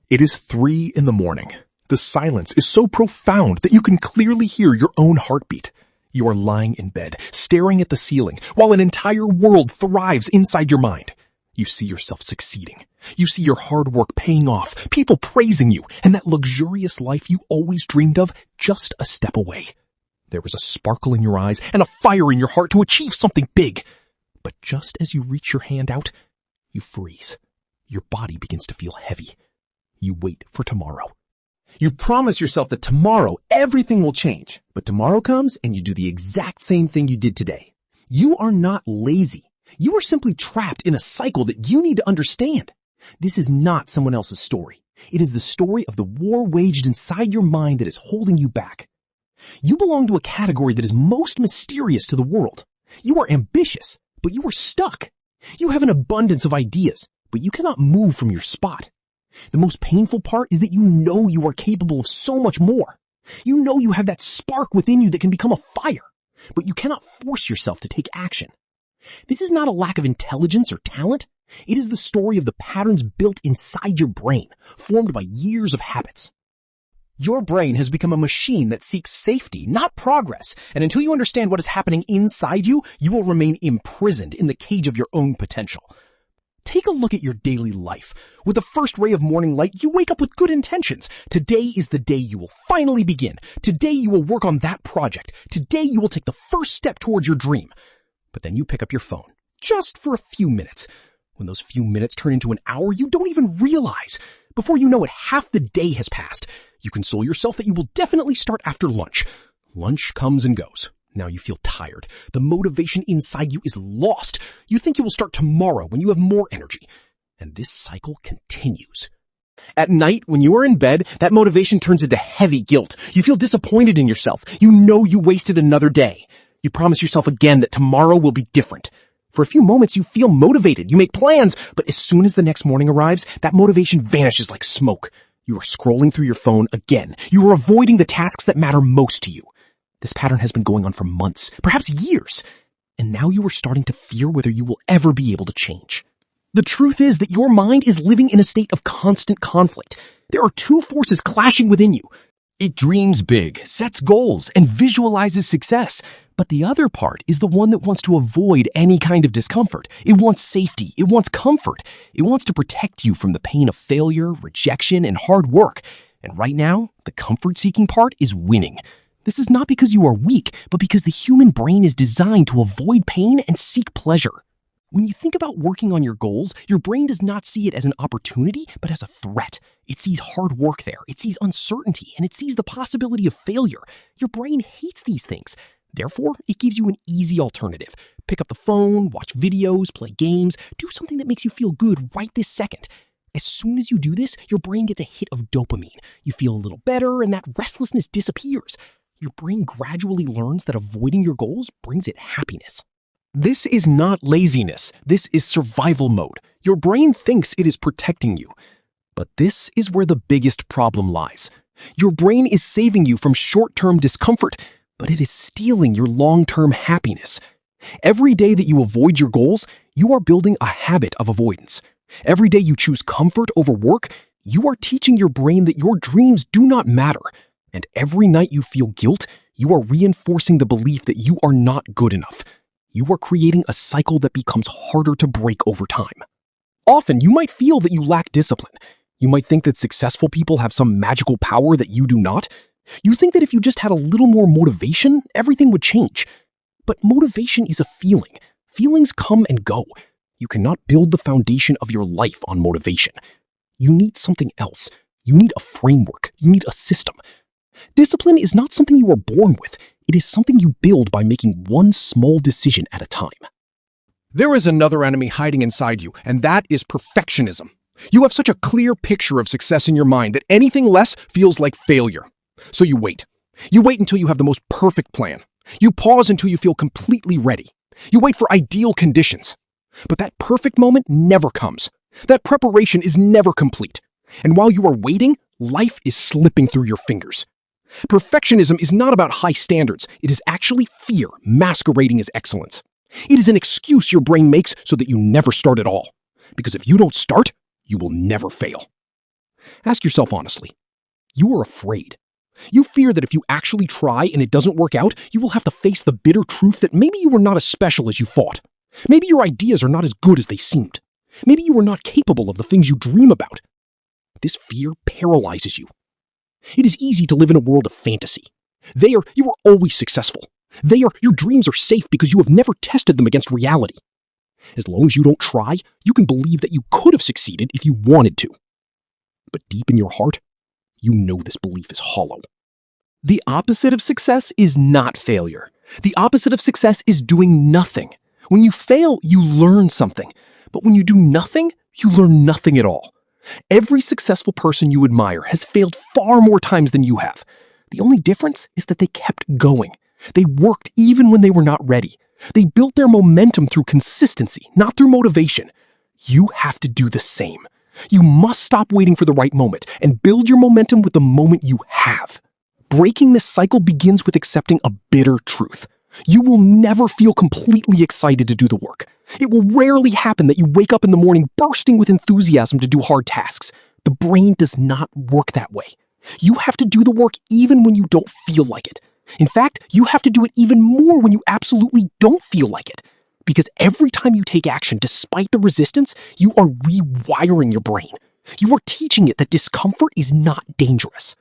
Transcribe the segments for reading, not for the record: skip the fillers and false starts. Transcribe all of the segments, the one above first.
It is 3 in the morning. The silence is so profound that you can clearly hear your own heartbeat. You are lying in bed, staring at the ceiling, while an entire world thrives inside your mind. You see yourself succeeding. You see your hard work paying off, people praising you, and that luxurious life you always dreamed of just a step away. There is a sparkle in your eyes and a fire in your heart to achieve something big. But just as you reach your hand out, you freeze. Your body begins to feel heavy. You wait for tomorrow. You promise yourself that tomorrow everything will change, but tomorrow comes and you do the exact same thing you did today. You are not lazy. You are simply trapped in a cycle that you need to understand. This is not someone else's story. It is the story of the war waged inside your mind that is holding you back. You belong to a category that is most mysterious to the world. You are ambitious, but you are stuck. You have an abundance of ideas, but you cannot move from your spot. The most painful part is that you know you are capable of so much more. You know you have that spark within you that can become a fire, but you cannot force yourself to take action. This is not a lack of intelligence or talent. It is the story of the patterns built inside your brain, formed by years of habits. Your brain has become a machine that seeks safety, not progress, and until you understand what is happening inside you, you will remain imprisoned in the cage of your own potential. Take a look at your daily life. With the first ray of morning light, you wake up with good intentions. Today is the day you will finally begin. Today you will work on that project. Today you will take the first step towards your dream. But then you pick up your phone, just for a few minutes. When those few minutes turn into an hour, you don't even realize. Before you know it, half the day has passed. You console yourself that you will definitely start after lunch. Lunch comes and goes. Now you feel tired. The motivation inside you is lost. You think you will start tomorrow when you have more energy. And this cycle continues. At night, when you are in bed, that motivation turns into heavy guilt. You feel disappointed in yourself. You know you wasted another day. You promise yourself again that tomorrow will be different. For a few moments, you feel motivated. You make plans, but as soon as the next morning arrives, that motivation vanishes like smoke. You are scrolling through your phone again. You are avoiding the tasks that matter most to you. This pattern has been going on for months, perhaps years, and now you are starting to fear whether you will ever be able to change. The truth is that your mind is living in a state of constant conflict. There are two forces clashing within you. It dreams big, sets goals, and visualizes success. But the other part is the one that wants to avoid any kind of discomfort. It wants safety. It wants comfort. It wants to protect you from the pain of failure, rejection, and hard work. And right now, the comfort-seeking part is winning. This is not because you are weak, but because the human brain is designed to avoid pain and seek pleasure. When you think about working on your goals, your brain does not see it as an opportunity, but as a threat. It sees hard work there, it sees uncertainty, and it sees the possibility of failure. Your brain hates these things. Therefore, it gives you an easy alternative. Pick up the phone, watch videos, play games, do something that makes you feel good right this second. As soon as you do this, your brain gets a hit of dopamine. You feel a little better, and that restlessness disappears. Your brain gradually learns that avoiding your goals brings it happiness. This is not laziness. This is survival mode. Your brain thinks it is protecting you. But this is where the biggest problem lies. Your brain is saving you from short-term discomfort, but it is stealing your long-term happiness. Every day that you avoid your goals, you are building a habit of avoidance. Every day you choose comfort over work, you are teaching your brain that your dreams do not matter. And every night you feel guilt, you are reinforcing the belief that you are not good enough. You are creating a cycle that becomes harder to break over time. Often, you might feel that you lack discipline. You might think that successful people have some magical power that you do not. You think that if you just had a little more motivation, everything would change. But motivation is a feeling. Feelings come and go. You cannot build the foundation of your life on motivation. You need something else. You need a framework. You need a system. Discipline is not something you are born with. It is something you build by making one small decision at a time. There is another enemy hiding inside you, and that is perfectionism. You have such a clear picture of success in your mind that anything less feels like failure. So you wait. You wait until you have the most perfect plan. You pause until you feel completely ready. You wait for ideal conditions. But that perfect moment never comes. That preparation is never complete. And while you are waiting, life is slipping through your fingers. Perfectionism is not about high standards. It is actually fear masquerading as excellence. It is an excuse your brain makes so that you never start at all. Because if you don't start, you will never fail. Ask yourself honestly. You are afraid. You fear that if you actually try and it doesn't work out, you will have to face the bitter truth that maybe you were not as special as you thought. Maybe your ideas are not as good as they seemed. Maybe you are not capable of the things you dream about. This fear paralyzes you. It is easy to live in a world of fantasy. There, you are always successful. There, your dreams are safe because you have never tested them against reality. As long as you don't try, you can believe that you could have succeeded if you wanted to. But deep in your heart, you know this belief is hollow. The opposite of success is not failure. The opposite of success is doing nothing. When you fail, you learn something. But when you do nothing, you learn nothing at all. Every successful person you admire has failed far more times than you have. The only difference is that they kept going. They worked even when they were not ready. They built their momentum through consistency, not through motivation. You have to do the same. You must stop waiting for the right moment and build your momentum with the moment you have. Breaking this cycle begins with accepting a bitter truth. You will never feel completely excited to do the work. It will rarely happen that you wake up in the morning bursting with enthusiasm to do hard tasks. The brain does not work that way. You have to do the work even when you don't feel like it. In fact, you have to do it even more when you absolutely don't feel like it. Because every time you take action despite the resistance, you are rewiring your brain. You are teaching it that discomfort is not dangerous.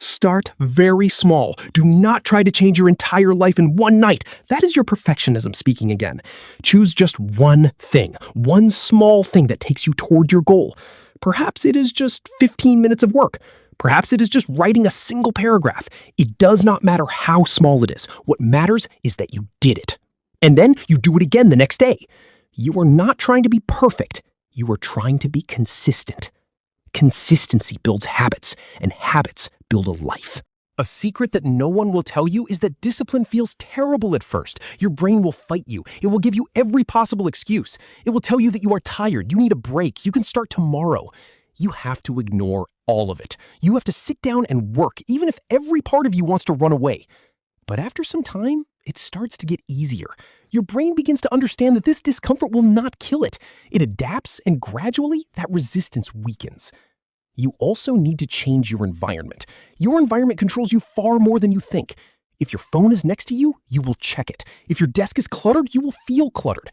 Start very small. Do not try to change your entire life in one night. That is your perfectionism speaking again. Choose just one thing, one small thing that takes you toward your goal. Perhaps it is just 15 minutes of work. Perhaps it is just writing a single paragraph. It does not matter how small it is. What matters is that you did it. And then you do it again the next day. You are not trying to be perfect. You are trying to be consistent. Consistency builds habits, and habits build a life. A secret that no one will tell you is that discipline feels terrible at first. Your brain will fight you. It will give you every possible excuse. It will tell you that you are tired, you need a break, you can start tomorrow. You have to ignore all of it. You have to sit down and work, even if every part of you wants to run away. But after some time, it starts to get easier. Your brain begins to understand that this discomfort will not kill it. It adapts, and gradually, that resistance weakens. You also need to change your environment. Your environment controls you far more than you think. If your phone is next to you, you will check it. If your desk is cluttered, you will feel cluttered.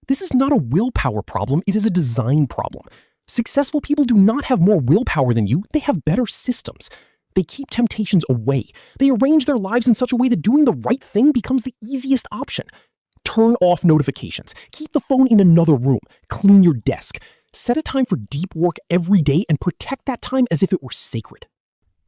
This is not a willpower problem, it is a design problem. Successful people do not have more willpower than you, they have better systems. They keep temptations away. They arrange their lives in such a way that doing the right thing becomes the easiest option. Turn off notifications. Keep the phone in another room. Clean your desk. Set a time for deep work every day and protect that time as if it were sacred.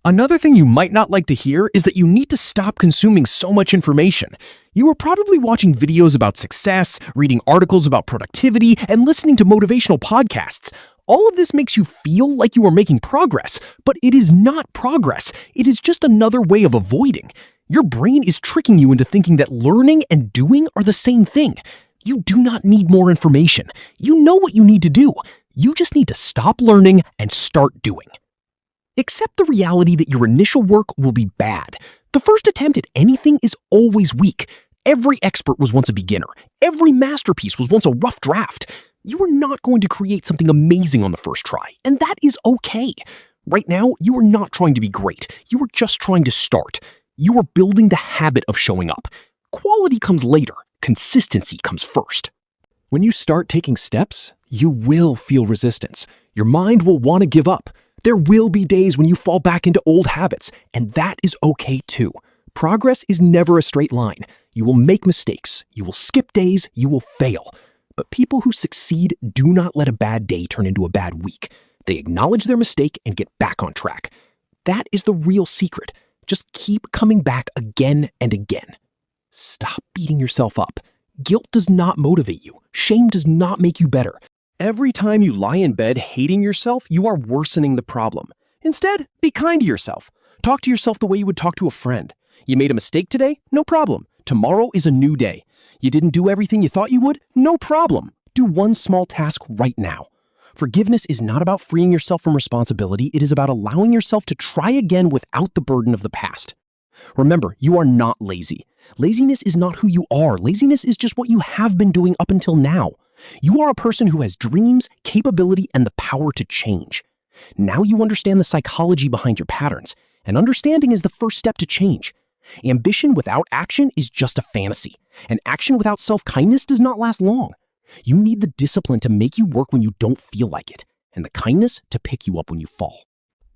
Another thing you might not like to hear is that you need to stop consuming so much information. You are probably watching videos about success, reading articles about productivity, and listening to motivational podcasts. All of this makes you feel like you are making progress, but it is not progress. It is just another way of avoiding. Your brain is tricking you into thinking that learning and doing are the same thing. You do not need more information. You know what you need to do. You just need to stop learning and start doing. Accept the reality that your initial work will be bad. The first attempt at anything is always weak. Every expert was once a beginner. Every masterpiece was once a rough draft. You are not going to create something amazing on the first try, and that is okay. Right now, you are not trying to be great. You are just trying to start. You are building the habit of showing up. Quality comes later. Consistency comes first. When you start taking steps, you will feel resistance. Your mind will want to give up. There will be days when you fall back into old habits, and that is okay too. Progress is never a straight line. You will make mistakes. You will skip days. You will fail. But people who succeed do not let a bad day turn into a bad week. They acknowledge their mistake and get back on track. That is the real secret. Just keep coming back again and again. Stop beating yourself up. Guilt does not motivate you. Shame does not make you better. Every time you lie in bed hating yourself, you are worsening the problem. Instead, be kind to yourself. Talk to yourself the way you would talk to a friend. You made a mistake today? No problem. Tomorrow is a new day. You didn't do everything you thought you would? No problem. Do one small task right now. Forgiveness is not about freeing yourself from responsibility. It is about allowing yourself to try again without the burden of the past. Remember, you are not lazy. Laziness is not who you are. Laziness is just what you have been doing up until now. You are a person who has dreams, capability, and the power to change. Now you understand the psychology behind your patterns, and understanding is the first step to change. Ambition without action is just a fantasy, and action without self-kindness does not last long. You need the discipline to make you work when you don't feel like it, and the kindness to pick you up when you fall.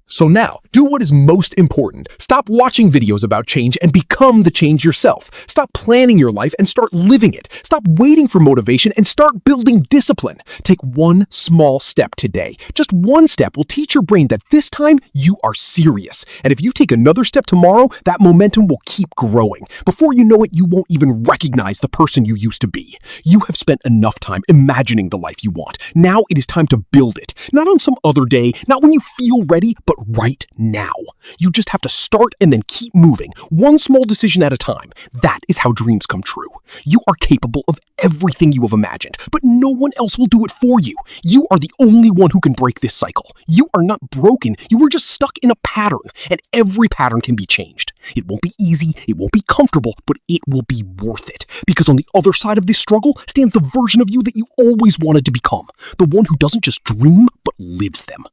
So now, do what is most important. Stop watching videos about change and become the change yourself. Stop planning your life and start living it. Stop waiting for motivation and start building discipline. Take one small step today. Just one step will teach your brain that this time you are serious. And if you take another step tomorrow, that momentum will keep growing. Before you know it, you won't even recognize the person you used to be. You have spent enough time imagining the life you want. Now it is time to build it. Not on some other day, not when you feel ready, but right now. You just have to start and then keep moving, one small decision at a time. That is how dreams come true. You are capable of everything you have imagined, but no one else will do it for you. You are the only one who can break this cycle. You are not broken. You are just stuck in a pattern, and every pattern can be changed. It won't be easy, it won't be comfortable, but it will be worth it. Because on the other side of this struggle stands the version of you that you always wanted to become. The one who doesn't just dream, but lives them.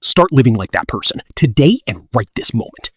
Start living like that person today and right this moment.